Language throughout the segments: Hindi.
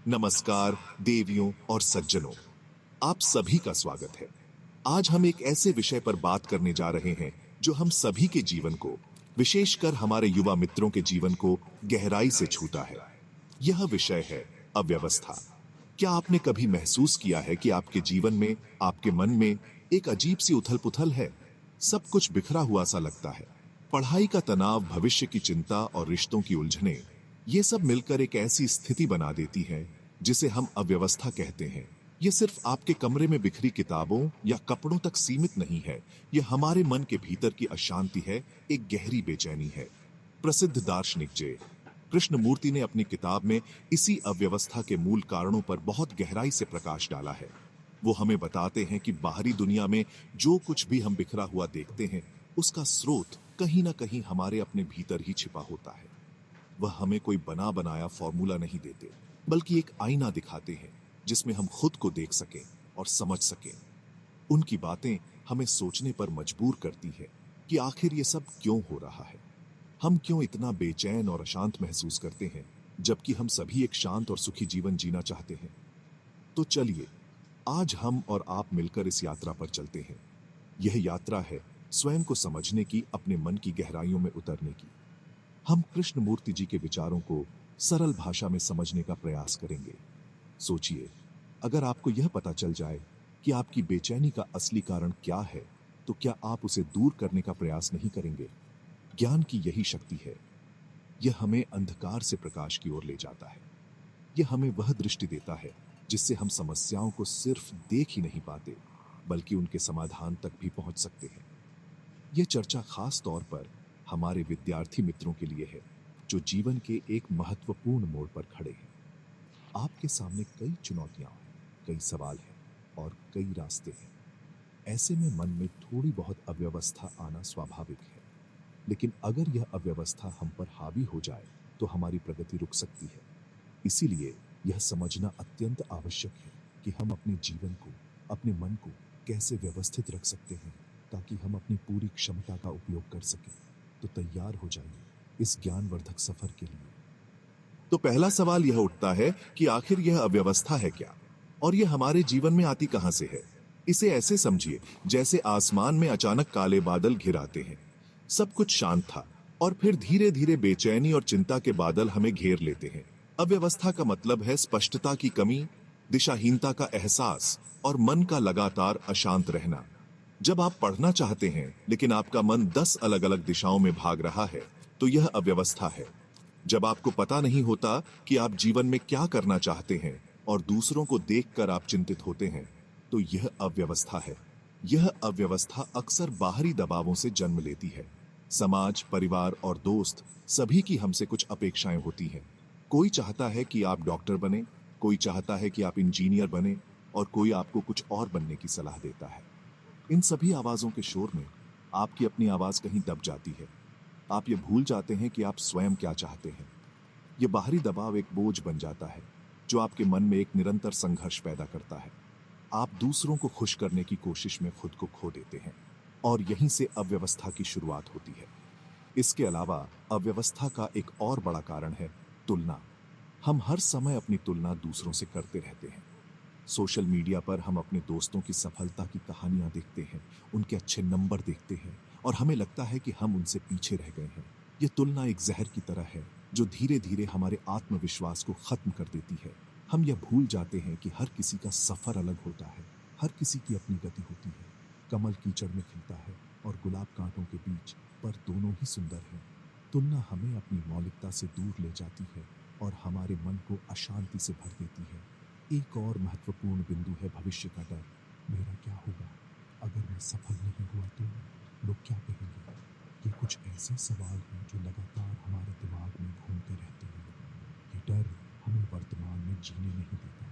नमस्कार देवियों और सज्जनों, आप सभी का स्वागत है। आज हम एक ऐसे विषय पर बात करने जा रहे हैं जो हम सभी के जीवन को, विशेषकर हमारे युवा मित्रों के जीवन को गहराई से छूता है। यह विषय है अव्यवस्था। क्या आपने कभी महसूस किया है कि आपके जीवन में, आपके मन में एक अजीब सी उथल-पुथल है? सब कुछ बिखरा हुआ सा लगता है। पढ़ाई का तनाव, भविष्य की चिंता और रिश्तों की उलझनें, ये सब मिलकर एक ऐसी स्थिति बना देती हैं जिसे हम अव्यवस्था कहते हैं। ये सिर्फ आपके कमरे में बिखरी किताबों या कपड़ों तक सीमित नहीं है। यह हमारे मन के भीतर की अशांति है, एक गहरी बेचैनी है। प्रसिद्ध दार्शनिक जे कृष्णमूर्ति ने अपनी किताब में इसी अव्यवस्था के मूल कारणों पर बहुत गहराई से प्रकाश डाला है। वो हमें बताते हैं कि बाहरी दुनिया में जो कुछ भी हम बिखरा हुआ देखते हैं, उसका स्रोत कहीं ना कहीं हमारे अपने भीतर ही छिपा होता है। वह हमें कोई बना बनाया फॉर्मूला नहीं देते, बल्कि एक आईना दिखाते हैं जिसमें हम खुद को देख सकें और समझ सकें। उनकी बातें हमें सोचने पर मजबूर करती है कि आखिर ये सब क्यों हो रहा है। हम क्यों इतना बेचैन और अशांत महसूस करते हैं, जबकि हम सभी एक शांत और सुखी जीवन जीना चाहते हैं। तो चलिए, आज हम और आप मिलकर इस यात्रा पर चलते हैं। यह यात्रा है स्वयं को समझने की, अपने मन की गहराइयों में उतरने की। हम कृष्णमूर्ति जी के विचारों को सरल भाषा में समझने का प्रयास करेंगे। सोचिए, अगर आपको यह पता चल जाए कि आपकी बेचैनी का असली कारण क्या है, तो क्या आप उसे दूर करने का प्रयास नहीं करेंगे? ज्ञान की यही शक्ति है। यह हमें अंधकार से प्रकाश की ओर ले जाता है। यह हमें वह दृष्टि देता है जिससे हम समस्याओं को सिर्फ देख ही नहीं पाते, बल्कि उनके समाधान तक भी पहुंच सकते हैं। यह चर्चा खास तौर पर हमारे विद्यार्थी मित्रों के लिए है, जो जीवन के एक महत्वपूर्ण मोड़ पर खड़े हैं। आपके सामने कई चुनौतियां, कई सवाल हैं और कई रास्ते हैं। ऐसे में मन में थोड़ी बहुत अव्यवस्था आना स्वाभाविक है। लेकिन अगर यह अव्यवस्था हम पर हावी हो जाए तो हमारी प्रगति रुक सकती है। इसीलिए यह समझना अत्यंत आवश्यक है कि हम अपने जीवन को, अपने मन को कैसे व्यवस्थित रख सकते हैं, ताकि हम अपनी पूरी क्षमता का उपयोग कर सकें। तो तैयार हो जाइए इस ज्ञानवर्धक सफर के लिए। तो पहला सवाल यह उठता है कि आखिर यह अव्यवस्था है क्या, और यह हमारे जीवन में आती कहां से है। इसे ऐसे समझिए जैसे आसमान में अचानक काले बादल घिर आते हैं। सब कुछ शांत था और फिर धीरे धीरे बेचैनी और चिंता के बादल हमें घेर लेते हैं। अव्यवस्था का मतलब है स्पष्टता की कमी, दिशाहीनता का एहसास और मन का लगातार अशांत रहना। जब आप पढ़ना चाहते हैं लेकिन आपका मन 10 अलग अलग दिशाओं में भाग रहा है, तो यह अव्यवस्था है। जब आपको पता नहीं होता कि आप जीवन में क्या करना चाहते हैं और दूसरों को देखकर आप चिंतित होते हैं, तो यह अव्यवस्था है। यह अव्यवस्था अक्सर बाहरी दबावों से जन्म लेती है। समाज, परिवार और दोस्त सभी की हमसे कुछ अपेक्षाएं होती हैं। कोई चाहता है कि आप डॉक्टर बने, कोई चाहता है कि आप इंजीनियर बने और कोई आपको कुछ और बनने की सलाह देता है। इन सभी आवाजों के शोर में आपकी अपनी आवाज कहीं दब जाती है। आप ये भूल जाते हैं कि आप स्वयं क्या चाहते हैं। ये बाहरी दबाव एक बोझ बन जाता है जो आपके मन में एक निरंतर संघर्ष पैदा करता है। आप दूसरों को खुश करने की कोशिश में खुद को खो देते हैं और यहीं से अव्यवस्था की शुरुआत होती है। इसके अलावा अव्यवस्था का एक और बड़ा कारण है तुलना। हम हर समय अपनी तुलना दूसरों से करते रहते हैं। सोशल मीडिया पर हम अपने दोस्तों की सफलता की कहानियां देखते हैं, उनके अच्छे नंबर देखते हैं और हमें लगता है कि हम उनसे पीछे रह गए हैं। यह तुलना एक जहर की तरह है जो धीरे धीरे हमारे आत्मविश्वास को खत्म कर देती है। हम यह भूल जाते हैं कि हर किसी का सफर अलग होता है, हर किसी की अपनी गति होती है। कमल कीचड़ में खिलता है और गुलाब कांटों के बीच, पर दोनों ही सुंदर हैं। तुलना हमें अपनी मौलिकता से दूर ले जाती है और हमारे मन को अशांति से भर देती है। एक और महत्वपूर्ण बिंदु है भविष्य का डर। मेरा क्या होगा अगर मैं सफल नहीं हुआ तो? लोग क्या कहेंगे? ये कुछ ऐसे सवाल हैं जो लगातार हमारे दिमाग में घूमते रहते हैं। ये डर हमें वर्तमान में जीने नहीं देता।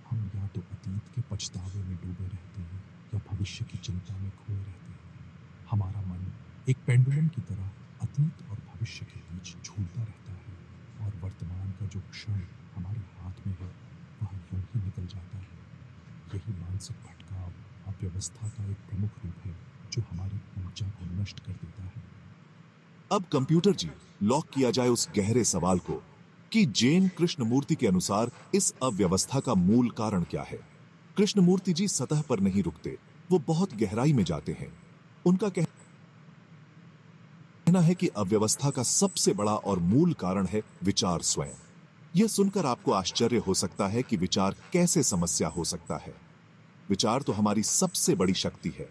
हम या तो अतीत के पछतावे में डूबे रहते हैं या भविष्य की चिंता में खोए रहते हैं। हमारा मन एक पेंडुलम की तरह अतीत और भविष्य के बीच झूलता रहता है और वर्तमान का जो क्षण हमारे हाथ में है वह यूं ही निकल जाता है। यही मानसिक भटकाव अव्यवस्था का एक प्रमुख रूप है जो हमारी ऊर्जा को नष्ट कर देता है। अब कंप्यूटर जी, लॉक किया जाए उस गहरे सवाल को, कि जैन कृष्णमूर्ति के अनुसार इस अव्यवस्था का मूल कारण क्या है। कृष्णमूर्ति जी सतह पर नहीं रुकते, वो बहुत गहराई में जाते हैं। उनका कहना है कि अव्यवस्था का सबसे बड़ा और मूल कारण है विचार स्वयं। यह सुनकर आपको आश्चर्य हो सकता है कि विचार कैसे समस्या हो सकता है। विचार तो हमारी सबसे बड़ी शक्ति है,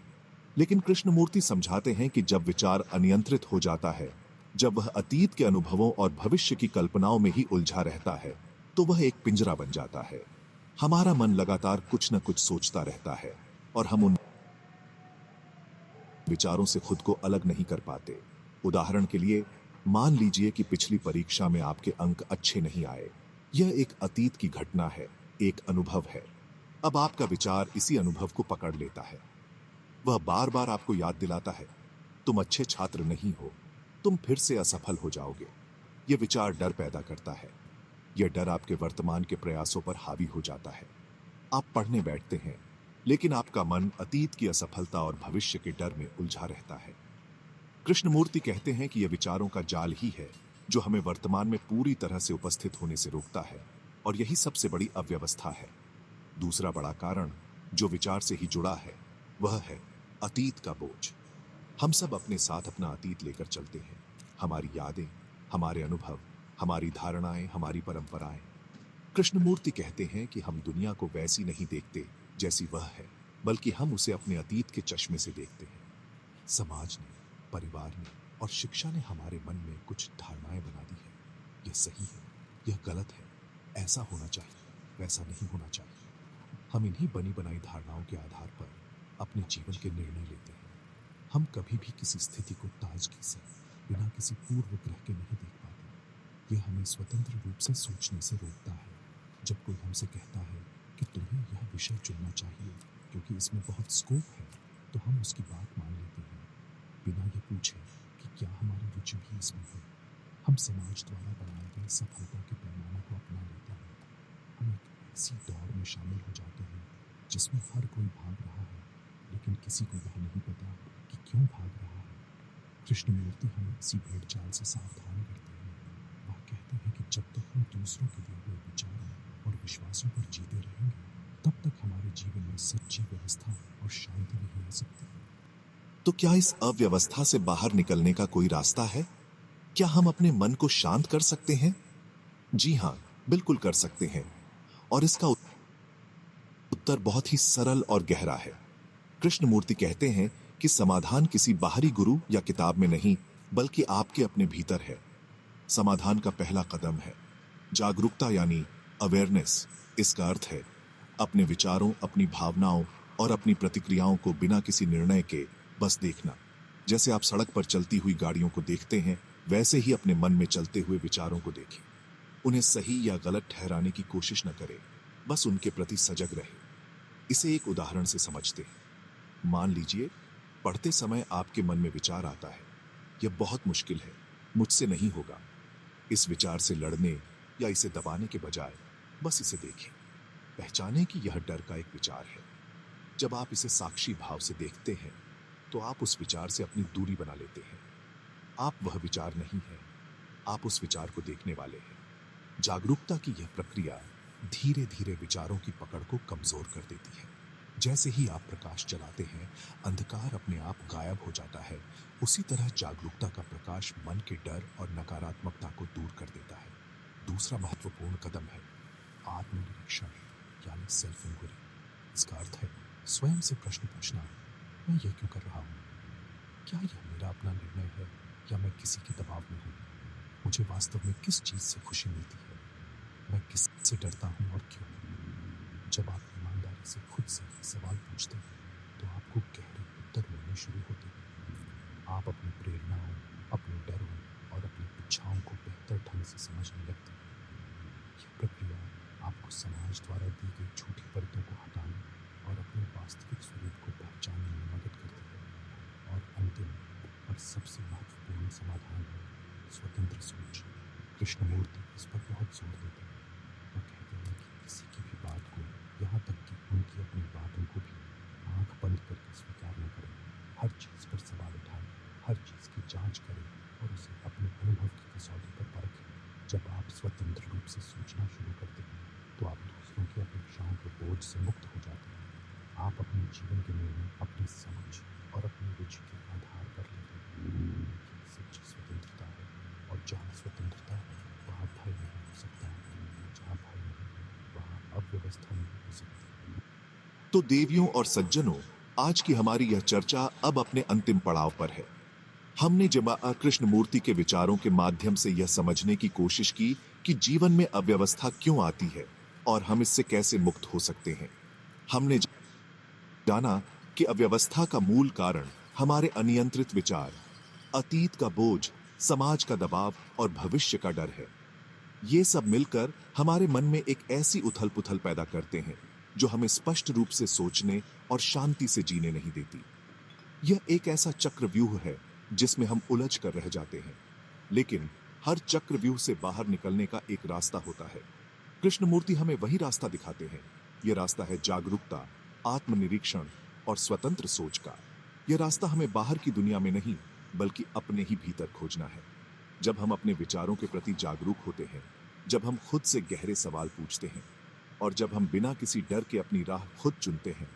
लेकिन कृष्णमूर्ति समझाते हैं कि जब विचार अनियंत्रित हो जाता है, जब वह अतीत के अनुभवों और भविष्य की कल्पनाओं में ही उलझा रहता है, तो वह एक पिंजरा बन जाता है। हमारा मन लगातार कुछ न कुछ सोचता रहता है और हम उन विचारों से खुद को अलग नहीं कर पाते। उदाहरण के लिए, मान लीजिए कि पिछली परीक्षा में आपके अंक अच्छे नहीं आए। यह एक अतीत की घटना है, एक अनुभव है। अब आपका विचार इसी अनुभव को पकड़ लेता है। वह बार बार आपको याद दिलाता है, तुम अच्छे छात्र नहीं हो, तुम फिर से असफल हो जाओगे। यह विचार डर पैदा करता है। यह डर आपके वर्तमान के प्रयासों पर हावी हो जाता है। आप पढ़ने बैठते हैं, लेकिन आपका मन अतीत की असफलता और भविष्य के डर में उलझा रहता है। कृष्णमूर्ति कहते हैं कि यह विचारों का जाल ही है जो हमें वर्तमान में पूरी तरह से उपस्थित होने से रोकता है, और यही सबसे बड़ी अव्यवस्था है। दूसरा बड़ा कारण जो विचार से ही जुड़ा है, वह है अतीत का बोझ। हम सब अपने साथ अपना अतीत लेकर चलते हैं। हमारी यादें, हमारे अनुभव, हमारी धारणाएं, हमारी परंपराएं। कृष्णमूर्ति कहते हैं कि हम दुनिया को वैसी नहीं देखते जैसी वह है, बल्कि हम उसे अपने अतीत के चश्मे से देखते हैं। समाज ने, परिवार ने और शिक्षा ने हमारे मन में कुछ धारणाएं बना दी है। यह सही है, यह गलत है, ऐसा होना चाहिए, वैसा नहीं होना चाहिए। हम इन्हीं बनी बनाई धारणाओं के आधार पर अपने जीवन के निर्णय लेते हैं। हम कभी भी किसी स्थिति को ताजगी से, बिना किसी पूर्व ग्रह के नहीं देख पाते। यह हमें स्वतंत्र रूप से सोचने से रोकता है। जब कोई हमसे कहता है कि तुम्हें यह विषय चुनना चाहिए क्योंकि इसमें बहुत स्कोप है, तो हम उसकी बात मान लेते हैं, बिना ये पूछे कि क्या हमारी रुचि भी इसमें है। हम समाज द्वारा बनाए गए सफलता के पैमाने को अपना लेते हैं। हम एक ऐसी दौड़ में शामिल हो जाते हैं जिसमें हर कोई भाग रहा है, लेकिन किसी को यह नहीं पता कि क्यों भाग रहा है। कृष्णमूर्ति हमें इसी भेड़ चाल से सावधान करते हैं। वह कहते हैं कि जब तक हम दूसरों के दिए हुए विचारों और विश्वासों पर जीते रहेंगे, तब तक हमारे जीवन में सच्ची व्यवस्था और शांति नहीं आ सकती। तो क्या इस अव्यवस्था से बाहर निकलने का कोई रास्ता है? क्या हम अपने मन को शांत कर सकते हैं? जी हां, बिल्कुल कर सकते हैं। और इसका उत्तर बहुत ही सरल और गहरा है। कृष्णमूर्ति कहते हैं कि समाधान किसी बाहरी गुरु या किताब में नहीं, बल्कि आपके अपने भीतर है। समाधान का पहला कदम है जागरूकता, यानी अवेयरनेस। इसका अर्थ है अपने विचारों, अपनी भावनाओं और अपनी प्रतिक्रियाओं को बिना किसी निर्णय के बस देखना। जैसे आप सड़क पर चलती हुई गाड़ियों को देखते हैं, वैसे ही अपने मन में चलते हुए विचारों को देखें। उन्हें सही या गलत ठहराने की कोशिश न करें, बस उनके प्रति सजग रहे। इसे एक उदाहरण से समझते हैं। मान लीजिए पढ़ते समय आपके मन में विचार आता है, यह बहुत मुश्किल है, मुझसे नहीं होगा। इस विचार से लड़ने या इसे दबाने के बजाय बस इसे देखें। पहचानें कि यह डर का एक विचार है। जब आप इसे साक्षी भाव से देखते हैं, तो आप उस विचार से अपनी दूरी बना लेते हैं। आप वह विचार नहीं हैं, आप उस विचार को देखने वाले हैं। जागरूकता की यह प्रक्रिया धीरे धीरे विचारों की पकड़ को कमजोर कर देती है। जैसे ही आप प्रकाश जलाते हैं, अंधकार अपने आप गायब हो जाता है। उसी तरह जागरूकता का प्रकाश मन के डर और नकारात्मकता को दूर कर देता है। दूसरा महत्वपूर्ण कदम है आत्मनिरीक्षण, यानी सेल्फ इंक्वायरी। इसका अर्थ है स्वयं से प्रश्न पूछना, मैं यह क्यों कर रहा हूँ? क्या यह मेरा अपना निर्णय है या मैं किसी के दबाव में हूँ? मुझे वास्तव में किस चीज़ से खुशी मिलती है? मैं किससे डरता हूँ और क्यों? जब आप ईमानदारी से खुद से ही सवाल पूछते हैं, तो आपको गहरे उत्तर मिलने शुरू होते हैं। आप अपनी प्रेरणाओं, अपने डरों और अपनी इच्छाओं को बेहतर ढंग से समझने लगते हैं। यह प्रक्रिया आपको समाज द्वारा दी गई झूठी परतों को हटाने और अपने वास्तविक स्वरूप को पहचानने में मदद करती है। और अंतिम और सबसे महत्वपूर्ण समाधान है स्वतंत्र सोच। कृष्णमूर्ति इस पर बहुत जोर देते हैं। वह कहते हैं कि किसी की भी बात को, यहाँ तक कि उनकी अपनी बातों को भी आंख बंद करके स्वीकार न करें। हर चीज़ पर सवाल उठाएं, हर चीज़ की जांच करें और उसे अपने अनुभव की कसौटी पर परखें। जब आप स्वतंत्र जीवन के निर्णय अपनी समझ और अपनी रुचि के आधार पर लेते हैं। ये सच्ची स्वतंत्रता है, और जहाँ स्वतंत्रता है वहाँ भय नहीं हो सकता है, जहाँ भय नहीं है वहाँ अव्यवस्था नहीं हो सकती। तो देवियों और सज्जनों, आज की हमारी यह चर्चा अब अपने अंतिम पड़ाव पर है। हमने जमाआ कृष्णमूर्ति के विचारों के माध्यम से यह समझने की कोशिश की कि जीवन में अव्यवस्था क्यों आती है और हम इससे कैसे मुक्त हो सकते हैं। हमने जाना कि अव्यवस्था का मूल कारण हमारे अनियंत्रित विचार, अतीत का बोझ, समाज का दबाव और भविष्य का डर है। ये सब मिलकर हमारे मन में एक ऐसी उथल-पुथल पैदा करते हैं जो हमें स्पष्ट रूप से सोचने और शांति से जीने नहीं देती। यह एक ऐसा चक्रव्यूह है जिसमें हम उलझ कर रह जाते हैं, लेकिन हर चक्रव्यूह से बाहर निकलने का एक रास्ता होता है। कृष्णमूर्ति हमें वही रास्ता दिखाते हैं। यह रास्ता है जागरूकता, आत्मनिरीक्षण और स्वतंत्र सोच का। यह रास्ता हमें बाहर की दुनिया में नहीं, बल्कि अपने ही भीतर खोजना है। जब हम अपने विचारों के प्रति जागरूक होते हैं, जब हम खुद से गहरे सवाल पूछते हैं और जब हम बिना किसी डर के अपनी राह खुद चुनते हैं,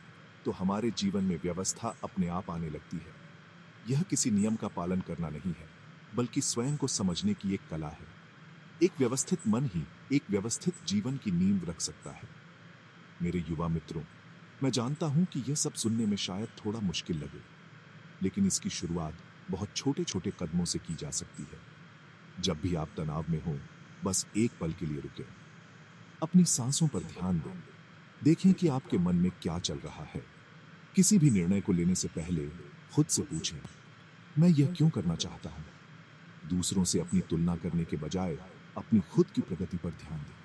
तो हमारे जीवन में व्यवस्था अपने आप आने लगती है। यह किसी नियम का पालन करना नहीं है, बल्कि स्वयं को समझने की एक कला है। एक व्यवस्थित मन ही एक व्यवस्थित जीवन की नींव रख सकता है। मेरे युवा मित्रों, मैं जानता हूं कि यह सब सुनने में शायद थोड़ा मुश्किल लगे, लेकिन इसकी शुरुआत बहुत छोटे छोटे कदमों से की जा सकती है। जब भी आप तनाव में हो, बस एक पल के लिए रुकें, अपनी सांसों पर ध्यान दें, देखें कि आपके मन में क्या चल रहा है। किसी भी निर्णय को लेने से पहले खुद से पूछें, मैं यह क्यों करना चाहता हूं? दूसरों से अपनी तुलना करने के बजाय अपनी खुद की प्रगति पर ध्यान दें।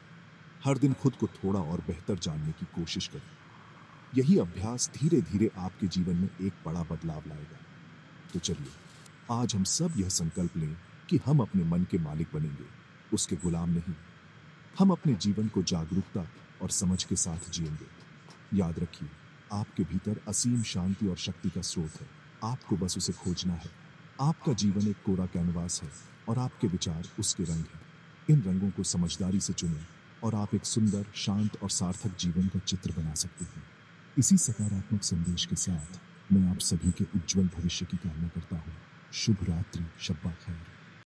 हर दिन खुद को थोड़ा और बेहतर जानने की कोशिश करें। यही अभ्यास धीरे धीरे आपके जीवन में एक बड़ा बदलाव लाएगा। तो चलिए, आज हम सब यह संकल्प लें कि हम अपने मन के मालिक बनेंगे, उसके गुलाम नहीं। हम अपने जीवन को जागरूकता और समझ के साथ जिएंगे। याद रखिए, आपके भीतर असीम शांति और शक्ति का स्रोत है। आपको बस उसे खोजना है। आपका जीवन एक कोरा कैनवास है और आपके विचार उसके रंग हैं। इन रंगों को समझदारी से चुनें और आप एक सुंदर, शांत और सार्थक जीवन का चित्र बना सकते हैं। इसी सकारात्मक संदेश के साथ मैं आप सभी के उज्जवल भविष्य की कामना करता हूँ। शुभ रात्रि, शब्बा खैर।